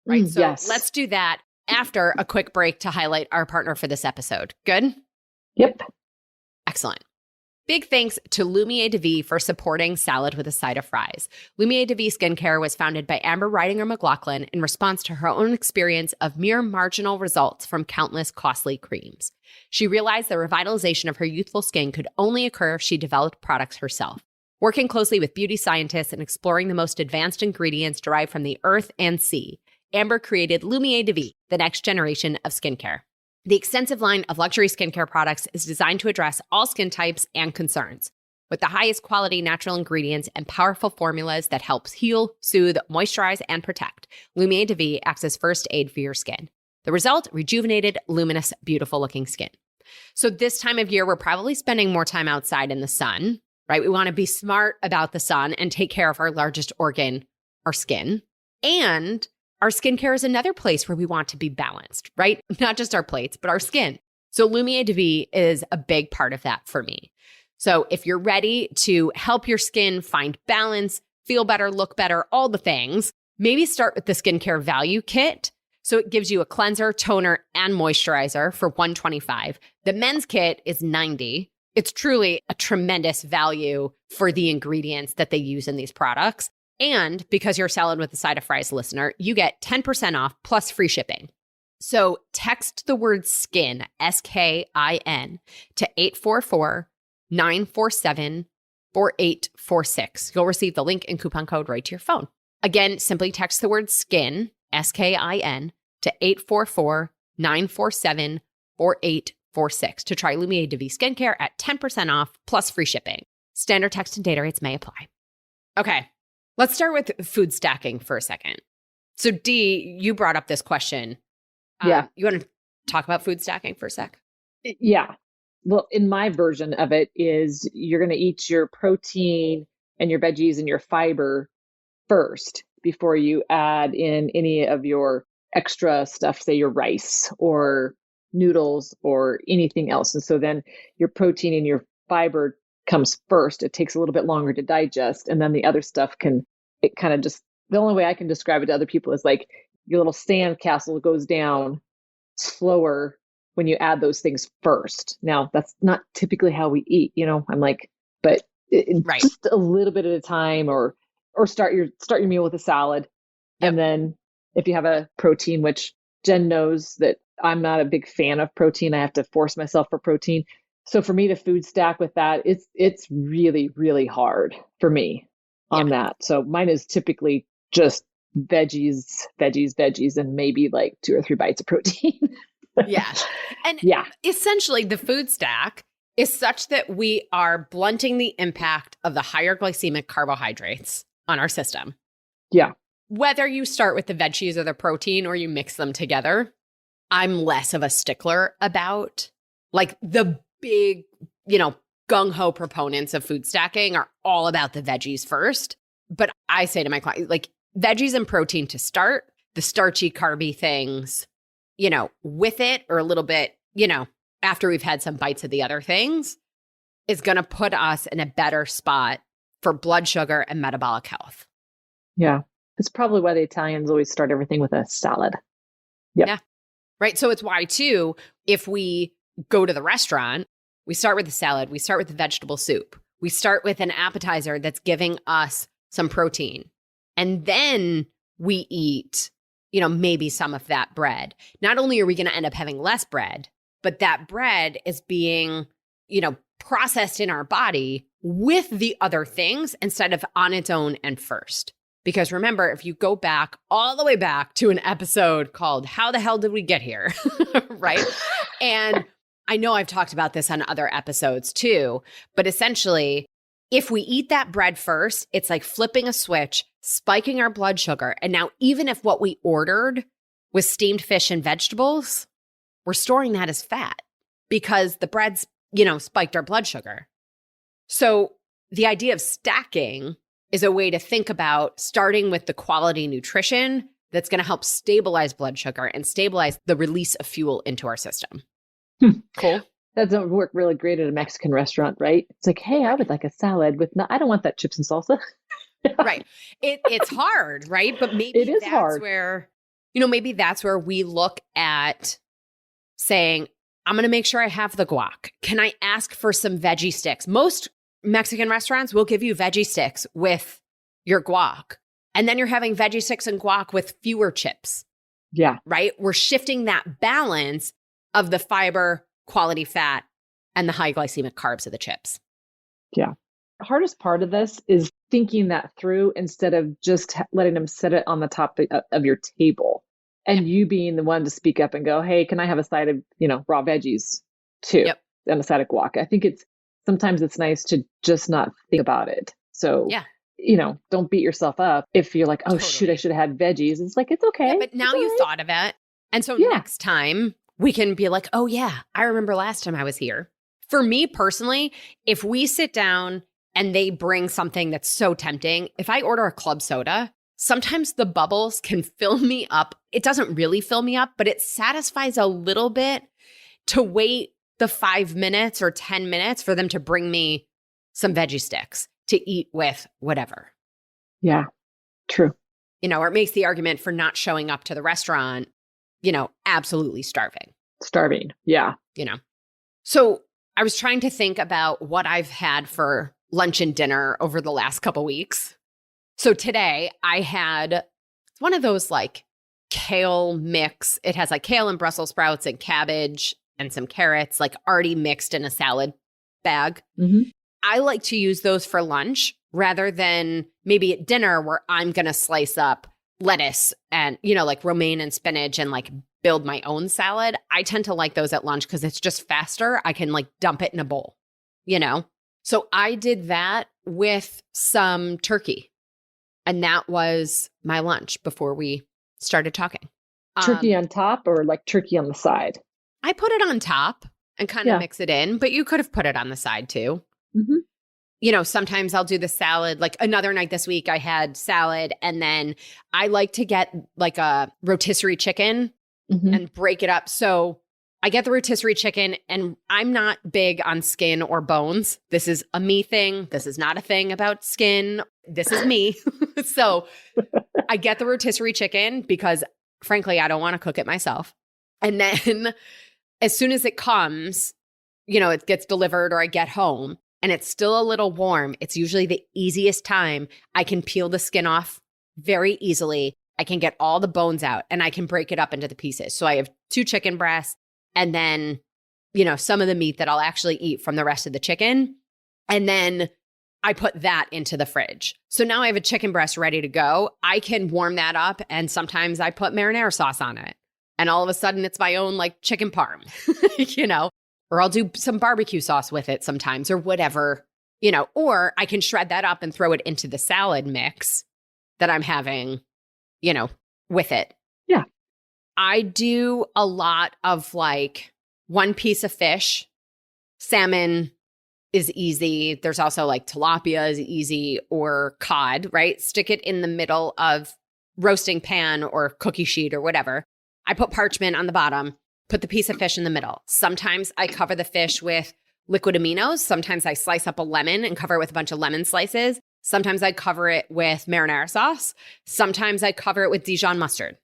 right? So let's do that after a quick break to highlight our partner for this episode. Good? Yep. Excellent. Big thanks to Lumiere de Vie for supporting Salad with a Side of Fries. Lumiere de Vie Skincare was founded by Amber Ridinger McLaughlin in response to her own experience of mere marginal results from countless costly creams. She realized the revitalization of her youthful skin could only occur if she developed products herself. Working closely with beauty scientists and exploring the most advanced ingredients derived from the earth and sea, Amber created Lumiere de Vie, the next generation of skincare. The extensive line of luxury skincare products is designed to address all skin types and concerns, with the highest quality natural ingredients and powerful formulas that helps heal, soothe, moisturize, and protect. Lumiere de Vie acts as first aid for your skin. The result? Rejuvenated, luminous, beautiful-looking skin. So this time of year, we're probably spending more time outside in the sun, right? We want to be smart about the sun and take care of our largest organ, our skin. And our skincare is another place where we want to be balanced, right? Not just our plates, but our skin. So Lumiere de Vie is a big part of that for me. So if you're ready to help your skin find balance, feel better, look better, all the things, maybe start with the Skincare Value Kit. So it gives you a cleanser, toner, and moisturizer for $125. The men's kit is $90. It's truly a tremendous value for the ingredients that they use in these products. And because you're a Salad with a Side of Fries listener, you get 10% off plus free shipping. So text the word SKIN, SKIN, to 844-947-4846. You'll receive the link and coupon code right to your phone. Again, simply text the word SKIN, SKIN, to 844-947-4846 to try Lumiere de Vie Skincare at 10% off plus free shipping. Standard text and data rates may apply. Okay. Let's start with food stacking for a second. So Dee, you brought up this question. You want to talk about food stacking for a sec? Yeah. Well, in my version of it is you're going to eat your protein and your veggies and your fiber first before you add in any of your extra stuff, say your rice or noodles or anything else. And so then your protein and your fiber comes first. It takes a little bit longer to digest. And then the other stuff the only way I can describe it to other people is like your little sand castle goes down slower when you add those things first. Now, that's not typically how we eat, I'm like, but just a little bit at a time or start your meal with a salad. Yep. And then if you have a protein, which Jen knows that I'm not a big fan of protein, I have to force myself for protein. So for me to food stack with that, it's really, really hard for me on that. So mine is typically just veggies, and maybe like 2 or 3 bites of protein. And essentially the food stack is such that we are blunting the impact of the higher glycemic carbohydrates on our system. Yeah. Whether you start with the veggies or the protein or you mix them together, I'm less of a stickler about. Like the big, gung-ho proponents of food stacking are all about the veggies first. But I say to my clients, like veggies and protein to start, the starchy, carby things, with it or a little bit, after we've had some bites of the other things, is going to put us in a better spot for blood sugar and metabolic health. Yeah. It's probably why the Italians always start everything with a salad. Yep. Yeah. right? So it's why too, if we go to the restaurant, we start with the salad, we start with the vegetable soup, we start with an appetizer that's giving us some protein. And then we eat, maybe some of that bread. Not only are we going to end up having less bread, but that bread is being, processed in our body with the other things instead of on its own and first. Because remember, if you go back all the way back to an episode called How the Hell Did We Get Here? Right? And I know I've talked about this on other episodes too, but essentially, if we eat that bread first, it's like flipping a switch, spiking our blood sugar. And now even if what we ordered was steamed fish and vegetables, we're storing that as fat because the bread's, spiked our blood sugar. So the idea of stacking is a way to think about starting with the quality nutrition that's going to help stabilize blood sugar and stabilize the release of fuel into our system. Cool. That doesn't work really great at a Mexican restaurant, right? It's like, hey, I would like a salad with I don't want that chips and salsa. Right. It's hard, right? But maybe it is that's hard. Where, maybe that's where we look at saying, I'm going to make sure I have the guac. Can I ask for some veggie sticks? Most Mexican restaurants will give you veggie sticks with your guac. And then you're having veggie sticks and guac with fewer chips. Yeah. Right? We're shifting that balance of the fiber, quality fat, and the high glycemic carbs of the chips. Yeah. The hardest part of this is thinking that through instead of just letting them sit it on the top of your table and you being the one to speak up and go, hey, can I have a side of, raw veggies too? Yep. And a side of guac. I think sometimes it's nice to just not think about it. So, don't beat yourself up if you're like, oh, shoot, I should have had veggies. It's like, it's okay. Yeah, but now you thought of it. And so next time we can be like, oh yeah, I remember last time I was here. For me personally, if we sit down and they bring something that's so tempting, if I order a club soda, sometimes the bubbles can fill me up. It doesn't really fill me up, but it satisfies a little bit to wait the 5 minutes or 10 minutes for them to bring me some veggie sticks to eat with whatever. Yeah, true. Or it makes the argument for not showing up to the restaurant, absolutely starving. Starving. Yeah. So I was trying to think about what I've had for lunch and dinner over the last couple weeks. So today I had one of those like kale mix. It has like kale and Brussels sprouts and cabbage and some carrots, like already mixed in a salad bag. Mm-hmm. I like to use those for lunch rather than maybe at dinner where I'm going to slice up lettuce and, like romaine and spinach and like build my own salad. I tend to like those at lunch because it's just faster. I can like dump it in a bowl, So I did that with some turkey. And that was my lunch before we started talking. Turkey on top or like turkey on the side? I put it on top and kind of mix it in, but you could have put it on the side too. Mm-hmm. Sometimes I'll do the salad. Like another night this week, I had salad. And then I like to get like a rotisserie chicken and break it up. So I get the rotisserie chicken and I'm not big on skin or bones. This is a me thing. This is not a thing about skin. This is me. So I get the rotisserie chicken because frankly, I don't want to cook it myself. And then as soon as it comes, it gets delivered or I get home and it's still a little warm. It's usually the easiest time. I can peel the skin off very easily. I can get all the bones out and I can break it up into the pieces. So I have 2 chicken breasts and then, some of the meat that I'll actually eat from the rest of the chicken. And then I put that into the fridge. So now I have a chicken breast ready to go. I can warm that up and sometimes I put marinara sauce on it. And all of a sudden it's my own like chicken parm, or I'll do some barbecue sauce with it sometimes or whatever, or I can shred that up and throw it into the salad mix that I'm having, with it. Yeah. I do a lot of like one piece of fish. Salmon is easy. There's also like tilapia is easy or cod, right? Stick it in the middle of roasting pan or cookie sheet or whatever. I put parchment on the bottom, put the piece of fish in the middle. Sometimes I cover the fish with liquid aminos. Sometimes I slice up a lemon and cover it with a bunch of lemon slices. Sometimes I cover it with marinara sauce. Sometimes I cover it with Dijon mustard.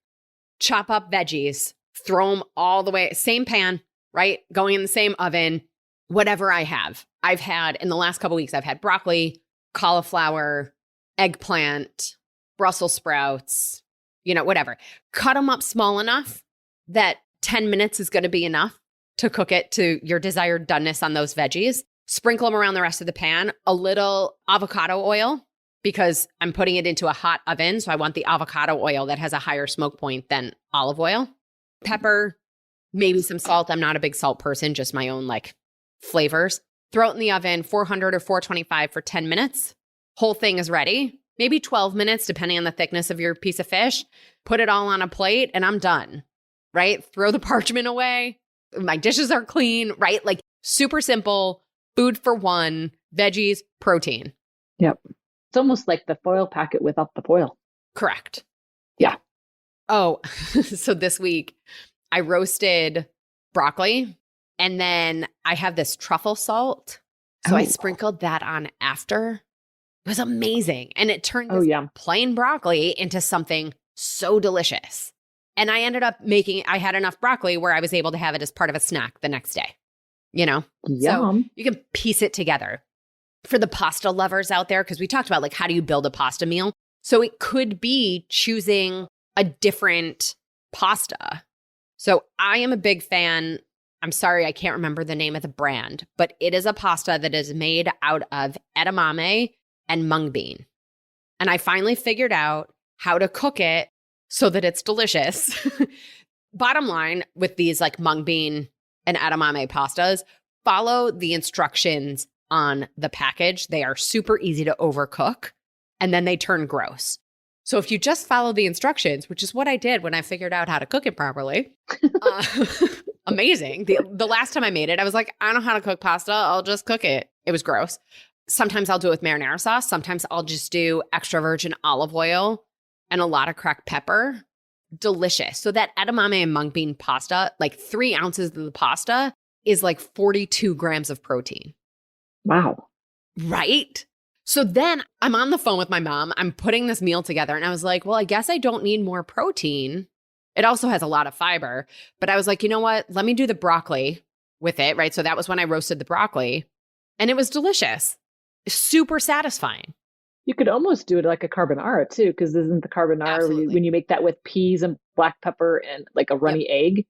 Chop up veggies, throw them all the way, same pan, right? Going in the same oven, whatever I have. I've had, in the last couple of weeks, I've had broccoli, cauliflower, eggplant, Brussels sprouts, whatever. Cut them up small enough that 10 minutes is going to be enough to cook it to your desired doneness on those veggies. Sprinkle them around the rest of the pan. A little avocado oil, because I'm putting it into a hot oven. So I want the avocado oil that has a higher smoke point than olive oil. Pepper, maybe some salt. I'm not a big salt person, just my own flavors. Throw it in the oven, 400 or 425 for 10 minutes. Whole thing is ready. Maybe 12 minutes, depending on the thickness of your piece of fish. Put it all on a plate and I'm done, right? Throw the parchment away. My dishes are clean, right? Super simple, food for one, veggies, protein. Yep. It's almost like the foil packet without the foil. Correct. Yeah. Oh, so this week I roasted broccoli and then I have this truffle salt. So I sprinkled that on after. It was amazing. And it turned this plain broccoli into something so delicious. And I ended up I had enough broccoli where I was able to have it as part of a snack the next day, Yum. So you can piece it together. For the pasta lovers out there, because we talked about how do you build a pasta meal? So it could be choosing a different pasta. So I am a big fan. I'm sorry, I can't remember the name of the brand, but it is a pasta that is made out of edamame and mung bean. And I finally figured out how to cook it so that it's delicious. Bottom line with these mung bean and edamame pastas, follow the instructions on the package. They are super easy to overcook and then they turn gross. So if you just follow the instructions, which is what I did when I figured out how to cook it properly, amazing. The last time I made it, I was like, I don't know how to cook pasta. I'll just cook it. It was gross. Sometimes I'll do it with marinara sauce. Sometimes I'll just do extra virgin olive oil and a lot of cracked pepper. Delicious. So that edamame and mung bean pasta, 3 ounces of the pasta is 42 grams of protein. Wow. Right? So then I'm on the phone with my mom. I'm putting this meal together and I was like, well, I guess I don't need more protein. It also has a lot of fiber. But I was like, you know what? Let me do the broccoli with it, right? So that was when I roasted the broccoli and it was delicious. Super satisfying. You could almost do it like a carbonara too, because isn't the carbonara when you make that with peas and black pepper and a runny egg?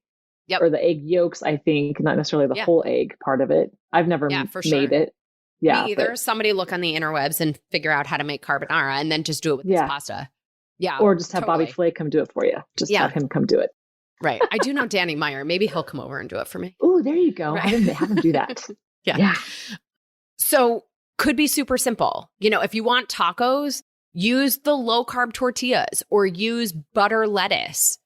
Yep. Or the egg yolks, I think, not necessarily the whole egg part of it. I've never made it. Yeah, me either. Somebody look on the interwebs and figure out how to make carbonara and then just do it with this pasta. Yeah. Or just have Bobby Flay come do it for you. Just have him come do it. Right. I do know Danny Meyer. Maybe he'll come over and do it for me. Oh, there you go. Right. Have him do that. Yeah. So could be super simple. If you want tacos, use the low carb tortillas or use butter lettuce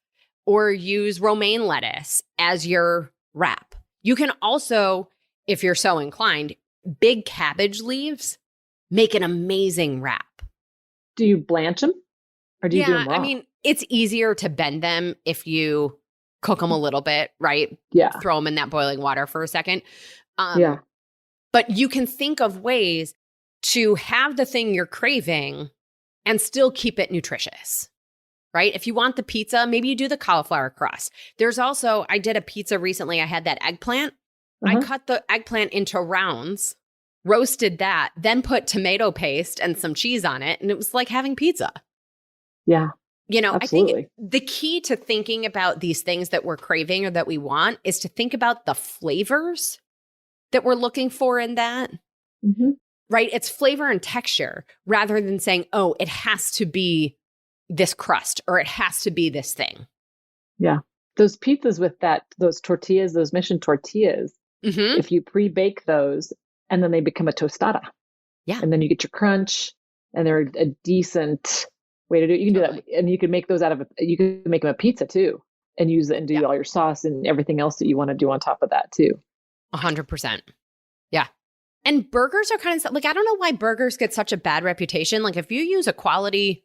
or use romaine lettuce as your wrap. You can also, if you're so inclined, big cabbage leaves make an amazing wrap. Do you blanch them or do you do them raw? I mean, it's easier to bend them if you cook them a little bit, right? Yeah. Throw them in that boiling water for a second. But you can think of ways to have the thing you're craving and still keep it nutritious, right? If you want the pizza, maybe you do the cauliflower crust. There's also, I did a pizza recently. I had that eggplant. I cut the eggplant into rounds, roasted that, then put tomato paste and some cheese on it. And it was like having pizza. Yeah. Absolutely. I think the key to thinking about these things that we're craving or that we want is to think about the flavors that we're looking for in that. Mm-hmm. Right? It's flavor and texture rather than saying, oh, it has to be this crust or it has to be this thing. Yeah. Those pizzas with those tortillas, those mission tortillas, if you pre-bake those and then they become a tostada. Yeah. And then you get your crunch and they're a decent way to do it. You can do that. And you can make those you can make them a pizza too and use it and do all your sauce and everything else that you want to do on top of that too. 100%. Yeah. And burgers are kind of I don't know why burgers get such a bad reputation. If you use a quality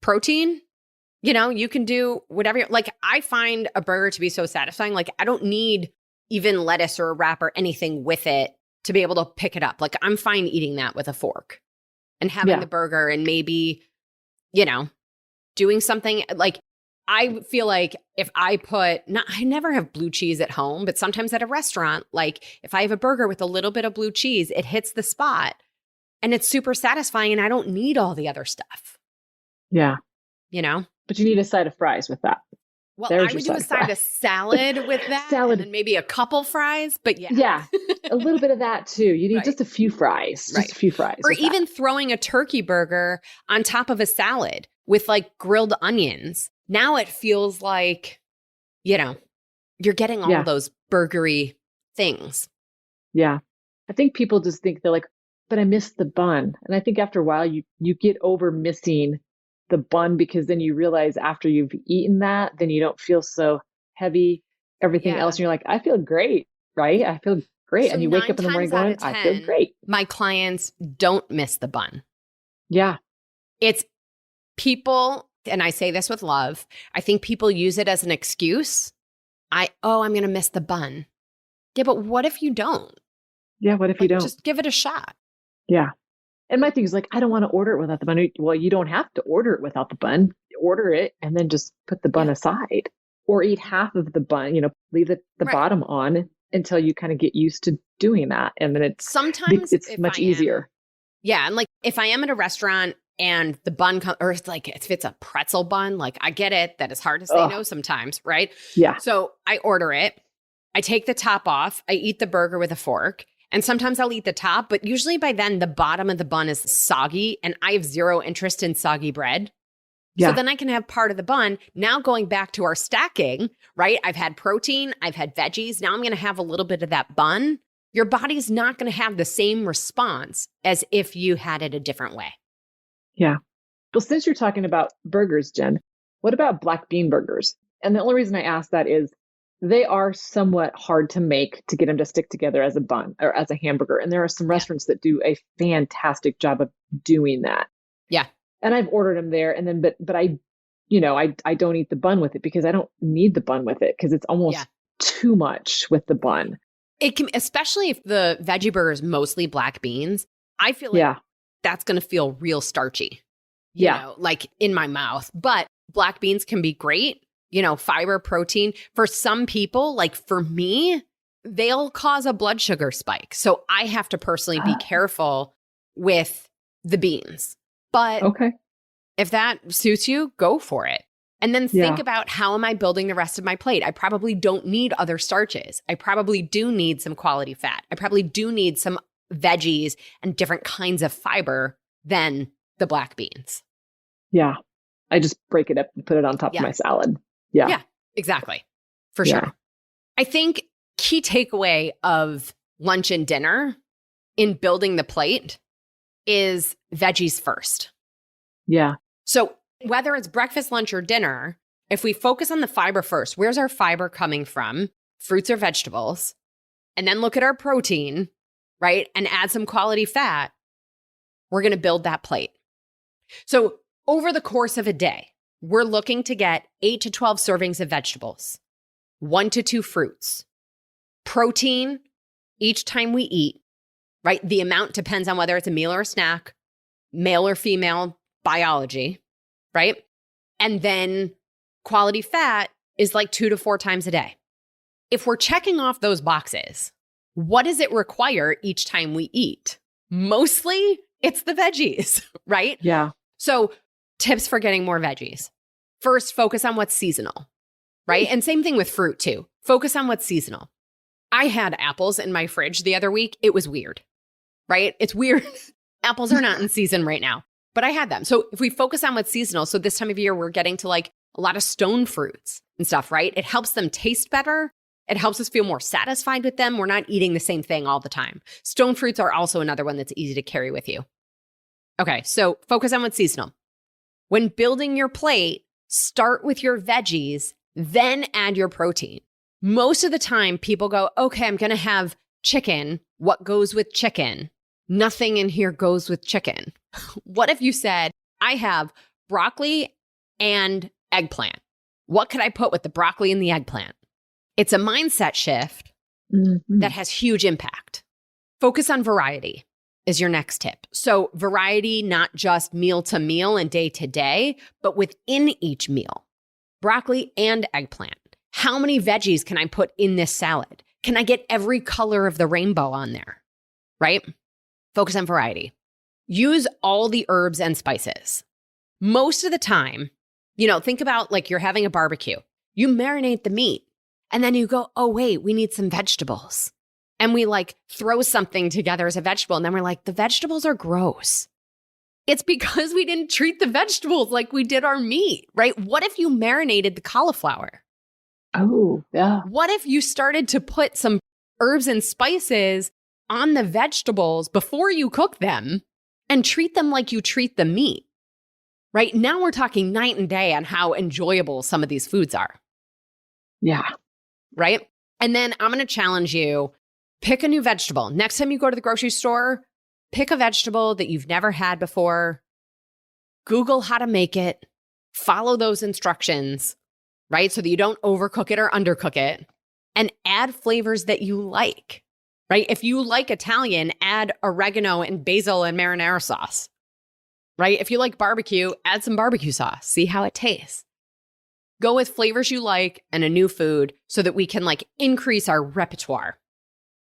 protein, you can do whatever. I find a burger to be so satisfying. I don't need even lettuce or a wrap or anything with it to be able to pick it up. I'm fine eating that with a fork and having the burger and maybe, doing something I feel like if I I never have blue cheese at home, but sometimes at a restaurant, like if I have a burger with a little bit of blue cheese, it hits the spot and it's super satisfying and I don't need all the other stuff, Yeah. you know? But you need a side of fries with that. Well, There's I your would do a side of salad with that Salad. and then maybe a couple fries, but yeah. Yeah. A little bit of that too. You need Right. just a few fries. Just Right. a few fries. Or with even that. throwing a turkey burger on top of a salad with like grilled onions. Now it feels like, you know, you're getting all Yeah. those burgery things. Yeah. I think people just think they're like, but I missed the bun. And I think after a while you get over missing the bun because then you realize after you've eaten that, then you don't feel so heavy, everything Yeah. else. And you're like, I feel great, right? I feel great. So and you wake 9 up in the morning times out going, of I feel 10, great. My clients don't miss the bun. Yeah. It's people, and I say this with love, I think people use it as an excuse. I'm going to miss the bun. Yeah, but what if you don't? Yeah. What if you don't? Just give it a shot. Yeah. And my thing is like, I don't want to order it without the bun. Well, you don't have to order it without the bun. Order it and then just put the bun aside or eat half of the bun, leave the Right. bottom on until you kind of get used to doing that. And then it's much easier. Yeah. And like if I am at a restaurant and the bun or it's like if it's a pretzel bun, like I get it that it's hard to say no sometimes, right? Yeah. So I order it. I take the top off. I eat the burger with a fork. And sometimes I'll eat the top, but usually by then the bottom of the bun is soggy and I have zero interest in soggy bread. Yeah. So then I can have part of the bun. Now going back to our stacking, right? I've had protein, I've had veggies. Now I'm going to have a little bit of that bun. Your body's not going to have the same response as if you had it a different way. Yeah. Well, since you're talking about burgers, Jen, what about black bean burgers? And the only reason I ask that is they are somewhat hard to make to get them to stick together as a bun or as a hamburger. And there are some restaurants that do a fantastic job of doing that. Yeah. And I've ordered them there. And then, but I don't eat the bun with it because I don't need the bun with it because it's almost too much with the bun. It can, especially if the veggie burger is mostly black beans. I feel like that's going to feel real starchy, you know, like in my mouth. But black beans can be great. Fiber, protein. For some people, like for me, they'll cause a blood sugar spike. So I have to personally be careful with the beans. But if that suits you, go for it. And then think about how am I building the rest of my plate? I probably don't need other starches. I probably do need some quality fat. I probably do need some veggies and different kinds of fiber than the black beans. Yeah. I just break it up and put it on top of my salad. Yeah, exactly. For sure. I think key takeaway of lunch and dinner in building the plate is veggies first. Yeah. So whether it's breakfast, lunch, or dinner, if we focus on the fiber first, where's our fiber coming from? Fruits or vegetables. And then look at our protein, right? And add some quality fat. We're going to build that plate. So over the course of a day, we're looking to get 8 to 12 servings of vegetables, 1 to 2 fruits, protein each time we eat, right? The amount depends on whether it's a meal or a snack, male or female biology, right? And then quality fat is like 2 to 4 times a day. If we're checking off those boxes, what does it require each time we eat? Mostly it's the veggies, right? Yeah. So tips for getting more veggies. First, focus on what's seasonal, right? And same thing with fruit too. Focus on what's seasonal. I had apples in my fridge the other week. It was weird, right? It's weird. Apples are not in season right now, but I had them. So if we focus on what's seasonal, so this time of year, we're getting to like a lot of stone fruits and stuff, right? It helps them taste better. It helps us feel more satisfied with them. We're not eating the same thing all the time. Stone fruits are also another one that's easy to carry with you. Okay, so focus on what's seasonal. When building your plate, start with your veggies, then add your protein. Most of the time, people go, okay, I'm going to have chicken. What goes with chicken? Nothing in here goes with chicken. What if you said, I have broccoli and eggplant? What could I put with the broccoli and the eggplant? It's a mindset shift that has huge impact. Focus on variety is your next tip. So variety, not just meal to meal and day to day, but within each meal. broccoli and eggplant. How many veggies can I put in this salad? Can I get every color of the rainbow on there? Right? Focus on variety. Use all the herbs and spices. Most of the time, think about like you're having a barbecue. You marinate the meat and then you go, oh, wait, we need some vegetables. And we like throw something together as a vegetable. And then we're like, the vegetables are gross. It's because we didn't treat the vegetables like we did our meat, right? What if you marinated the cauliflower? Oh, yeah. What if you started to put some herbs and spices on the vegetables before you cook them and treat them like you treat the meat? Right? Now we're talking night and day on how enjoyable some of these foods are. Yeah. Right? And then I'm going to challenge you, pick a new vegetable. Next time you go to the grocery store, pick a vegetable that you've never had before. Google how to make it. Follow those instructions, right? So that you don't overcook it or undercook it. And add flavors that you like, right? If you like Italian, add oregano and basil and marinara sauce, right? If you like barbecue, add some barbecue sauce. See how it tastes. Go with flavors you like and a new food so that we can like increase our repertoire.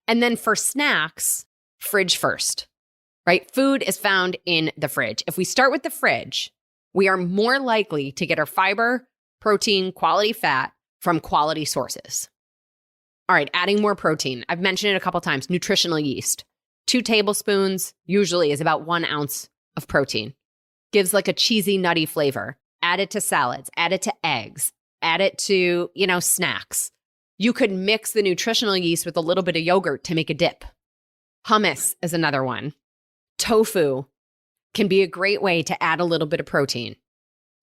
And then for snacks, fridge first, right? Food is found in the fridge. If we start with the fridge, we are more likely to get our fiber, protein, quality fat from quality sources. All right, adding more protein. I've mentioned it a couple times. Nutritional yeast. 2 tablespoons usually is about 1 ounce of protein. Gives like a cheesy, nutty flavor. Add it to salads, add it to eggs, add it to, snacks. You could mix the nutritional yeast with a little bit of yogurt to make a dip. Hummus is another one. Tofu can be a great way to add a little bit of protein,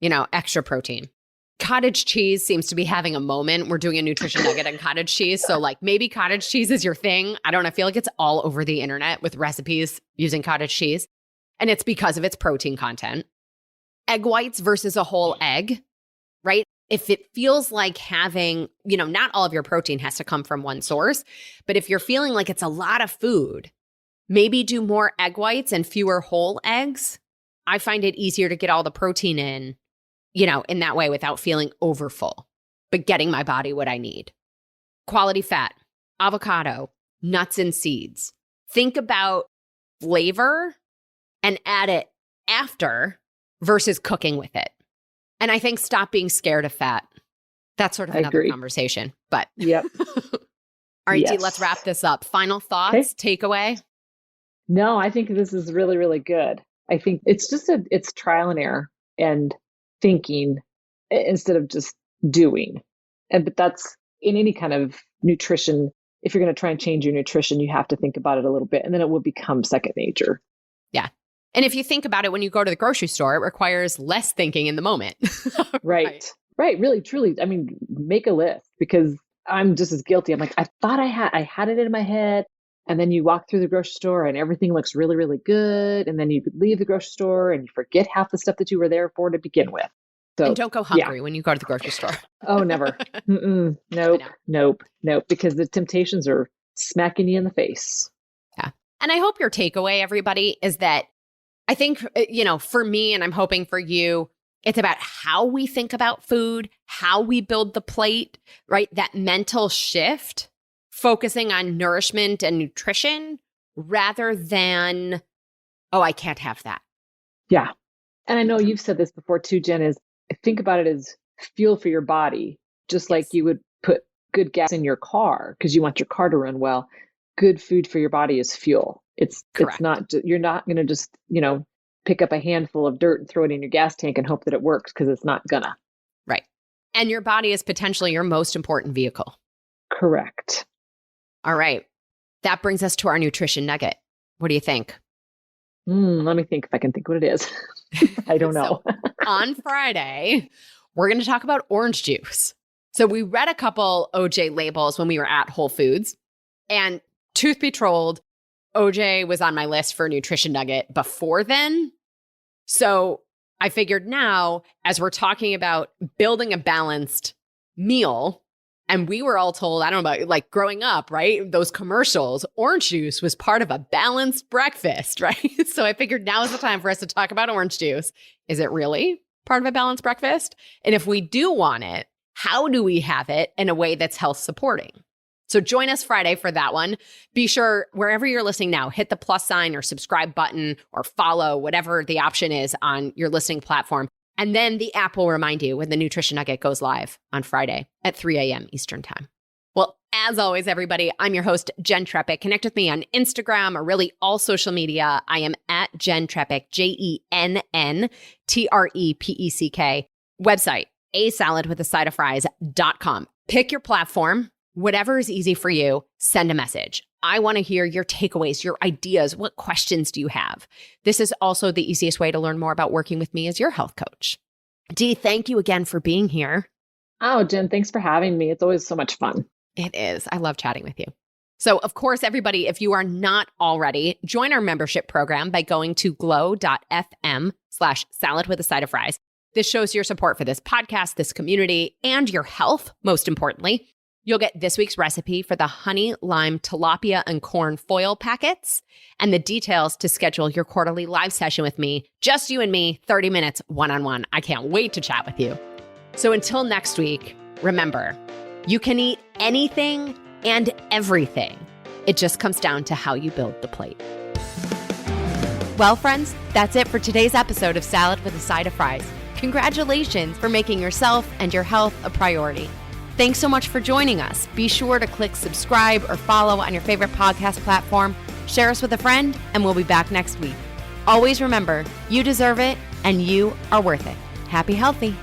extra protein. Cottage cheese seems to be having a moment. We're doing a nutrition nugget on cottage cheese. So like maybe cottage cheese is your thing. I don't know. I feel like it's all over the internet with recipes using cottage cheese. And it's because of its protein content. Egg whites versus a whole egg, right? If it feels like having, not all of your protein has to come from one source, but if you're feeling like it's a lot of food, maybe do more egg whites and fewer whole eggs. I find it easier to get all the protein in that way without feeling overfull, but getting my body what I need. Quality fat, avocado, nuts and seeds. Think about flavor and add it after versus cooking with it. And I think stop being scared of fat. That's sort of another conversation. But yep. All right, Dee, let's wrap this up. Final thoughts, takeaway? No, I think this is really, really good. I think it's just it's trial and error and thinking instead of just doing. But that's in any kind of nutrition. If you're going to try and change your nutrition, you have to think about it a little bit, and then it will become second nature. Yeah. And if you think about it, when you go to the grocery store, it requires less thinking in the moment. Right. Really, truly. I mean, make a list, because I'm just as guilty. I'm like, I thought I had it in my head. And then you walk through the grocery store and everything looks really, really good. And then you leave the grocery store and you forget half the stuff that you were there for to begin with. So, and don't go hungry when you go to the grocery store. Oh, never. Nope. Because the temptations are smacking you in the face. Yeah. And I hope your takeaway, everybody, is that I think, for me, and I'm hoping for you, it's about how we think about food, how we build the plate, right? That mental shift, focusing on nourishment and nutrition rather than, oh, I can't have that. Yeah. And I know you've said this before too, Jen, is think about it as fuel for your body, just like you would put good gas in your car because you want your car to run well. Good food for your body is fuel. It's not, you're not going to just, pick up a handful of dirt and throw it in your gas tank and hope that it works, because it's not gonna. Right. And your body is potentially your most important vehicle. Correct. All right. That brings us to our nutrition nugget. What do you think? Let me think if I can think what it is. I don't know. So, on Friday, we're going to talk about orange juice. So we read a couple OJ labels when we were at Whole Foods, and truth be told, OJ was on my list for a nutrition nugget before then. So I figured now, as we're talking about building a balanced meal, and we were all told, I don't know about like growing up, right? Those commercials, orange juice was part of a balanced breakfast, right? So I figured now is the time for us to talk about orange juice. Is it really? part of a balanced breakfast? And if we do want it, how do we have it in a way that's health supporting? So join us Friday for that one. Be sure, wherever you're listening now, hit the plus sign or subscribe button or follow, whatever the option is on your listening platform. And then the app will remind you when the Nutrition Nugget goes live on Friday at 3 a.m. Eastern Time. Well, as always, everybody, I'm your host, Jenn Trepeck. Connect with me on Instagram or really all social media. I am at Jenn Trepeck, JENNTREPECK. Website, asaladwithasideofries.com. Pick your platform. Whatever is easy for you, send a message. I want to hear your takeaways, your ideas. What questions do you have? This is also the easiest way to learn more about working with me as your health coach. Dee, thank you again for being here. Oh, Jen, thanks for having me. It's always so much fun. It is. I love chatting with you. So, of course, everybody, if you are not already, join our membership program by going to glow.fm/salad with a side of fries. This shows your support for this podcast, this community, and your health, most importantly. You'll get this week's recipe for the honey, lime, tilapia, and corn foil packets and the details to schedule your quarterly live session with me, just you and me, 30 minutes one-on-one. I can't wait to chat with you. So until next week, remember, you can eat anything and everything. It just comes down to how you build the plate. Well, friends, that's it for today's episode of Salad with a Side of Fries. Congratulations for making yourself and your health a priority. Thanks so much for joining us. Be sure to click subscribe or follow on your favorite podcast platform. Share us with a friend, and we'll be back next week. Always remember, you deserve it, and you are worth it. Happy healthy.